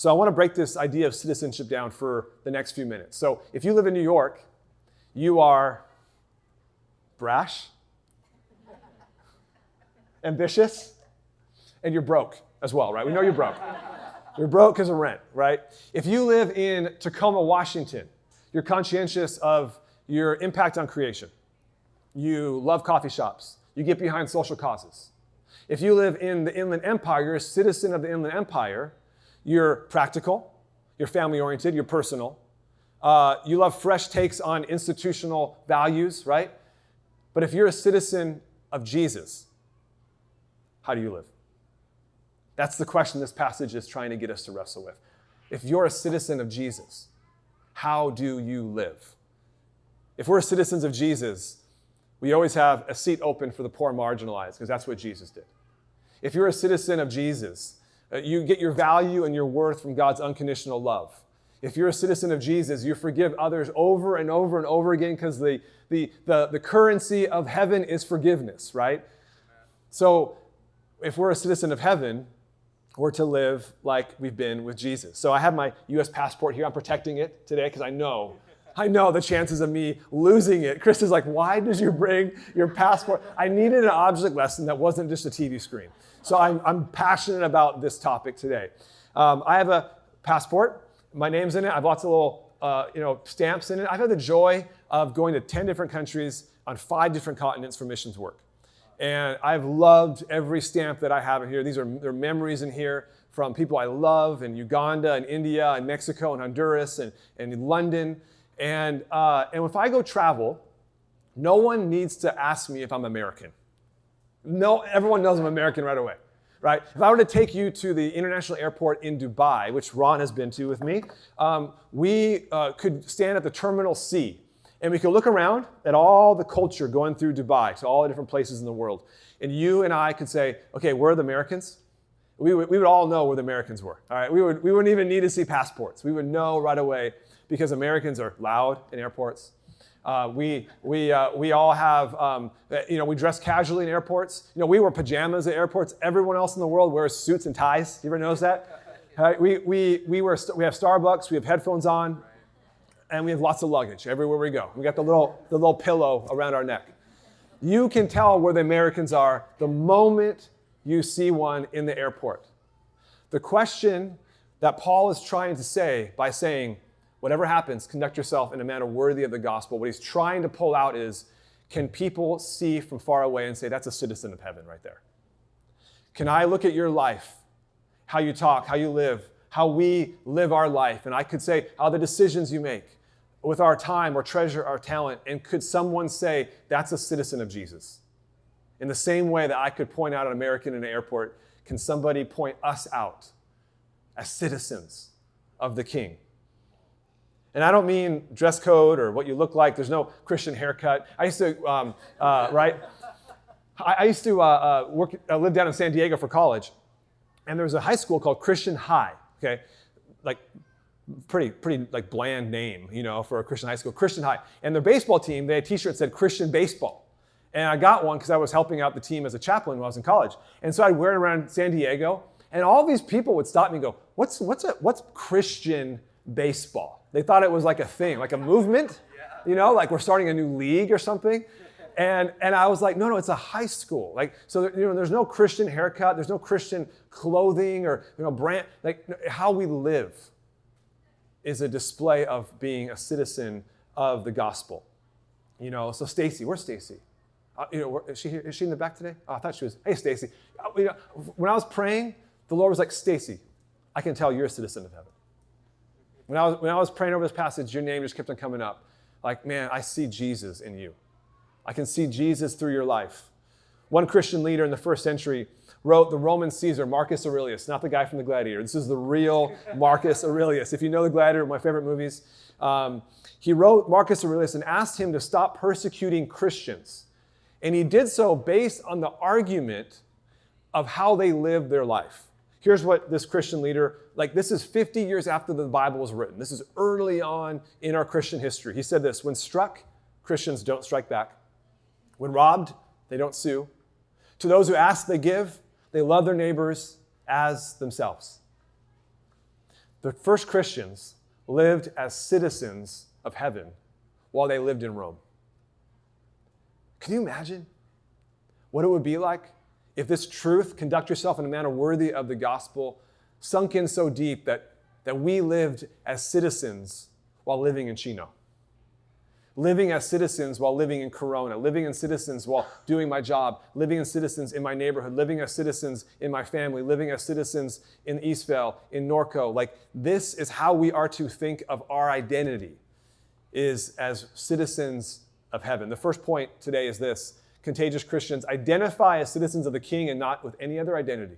So I want to break this idea of citizenship down for the next few minutes. So if you live in New York, you are brash, ambitious, and you're broke as well, right? We know you're broke. You're broke because of rent, right? If you live in Tacoma, Washington, you're conscientious of your impact on creation. You love coffee shops. You get behind social causes. If you live in the Inland Empire, you're a citizen of the Inland Empire. You're practical, you're family-oriented, you're personal. You love fresh takes on institutional values, right? But if you're a citizen of Jesus, how do you live? That's the question this passage is trying to get us to wrestle with. If you're a citizen of Jesus, how do you live? If we're citizens of Jesus, we always have a seat open for the poor and marginalized, because that's what Jesus did. If you're a citizen of Jesus, you get your value and your worth from God's unconditional love. If you're a citizen of Jesus, you forgive others over and over and over again because the currency of heaven is forgiveness, right? So if we're a citizen of heaven, we're to live like we've been with Jesus. So I have my U.S. passport here. I'm protecting it today because I know the chances of me losing it. Chris is like, why did you bring your passport? I needed an object lesson that wasn't just a TV screen. So I'm passionate about this topic today. I have a passport. My name's in it. I have lots of little stamps in it. I've had the joy of going to 10 different countries on 5 different continents for missions work. And I've loved every stamp that I have in here. There are memories in here from people I love in Uganda and India and Mexico and Honduras and in London. And if I go travel, no one needs to ask me if I'm American. No, everyone knows I'm American right away, right? If I were to take you to the international airport in Dubai, which Ron has been to with me, we could stand at the Terminal C, and we could look around at all the culture going through Dubai to all the different places in the world. And you and I could say, okay, where are the Americans? We would all know where the Americans were, all right? We wouldn't even need to see passports. We would know right away because Americans are loud in airports. We all have, we dress casually in airports. We wear pajamas at airports. Everyone else in the world wears suits and ties. You ever notice that? We have Starbucks. We have headphones on, and we have lots of luggage everywhere we go. We got the little pillow around our neck. You can tell where the Americans are the moment you see one in the airport. The question that Paul is trying to say by saying, whatever happens, conduct yourself in a manner worthy of the gospel. What he's trying to pull out is, can people see from far away and say, that's a citizen of heaven right there? Can I look at your life, how you talk, how you live, how we live our life, and I could say how the decisions you make with our time, our treasure, our talent, and could someone say, that's a citizen of Jesus? In the same way that I could point out an American in an airport, can somebody point us out as citizens of the King? And I don't mean dress code or what you look like. There's no Christian haircut. I used to, right? I used to live down in San Diego for college, and there was a high school called Christian High. Okay, like pretty like bland name, for a Christian high school, Christian High. And their baseball team, they had a T-shirt that said Christian Baseball, and I got one because I was helping out the team as a chaplain when I was in college. And so I'd wear it around San Diego, and all these people would stop me and go, "What's Christian baseball?" They thought it was like a thing, like a movement, like we're starting a new league or something. And I was like, no, it's a high school. Like, so, there's no Christian haircut, there's no Christian clothing or, brand. Like, how we live is a display of being a citizen of the gospel. So Stacy, where's Stacy? Is she here? Is she in the back today? Oh, I thought she was. Hey, Stacy. When I was praying, the Lord was like, Stacy, I can tell you're a citizen of heaven. When I was praying over this passage, your name just kept on coming up. Like, man, I see Jesus in you. I can see Jesus through your life. One Christian leader in the first century wrote the Roman Caesar, Marcus Aurelius, not the guy from The Gladiator. This is the real Marcus Aurelius. If you know The Gladiator, one of my favorite movies, he wrote Marcus Aurelius and asked him to stop persecuting Christians. And he did so based on the argument of how they lived their life. Here's what this Christian leader, this is 50 years after the Bible was written. This is early on in our Christian history. He said this: when struck, Christians don't strike back. When robbed, they don't sue. To those who ask, they give. They love their neighbors as themselves. The first Christians lived as citizens of heaven while they lived in Rome. Can you imagine what it would be like if this truth, conduct yourself in a manner worthy of the gospel, sunk in so deep that we lived as citizens while living in Chino? Living as citizens while living in Corona, living as citizens while doing my job, living as citizens in my neighborhood, living as citizens in my family, living as citizens in Eastvale, in Norco. Like, this is how we are to think of our identity, is as citizens of heaven. The first point today is this: contagious Christians identify as citizens of the King and not with any other identity.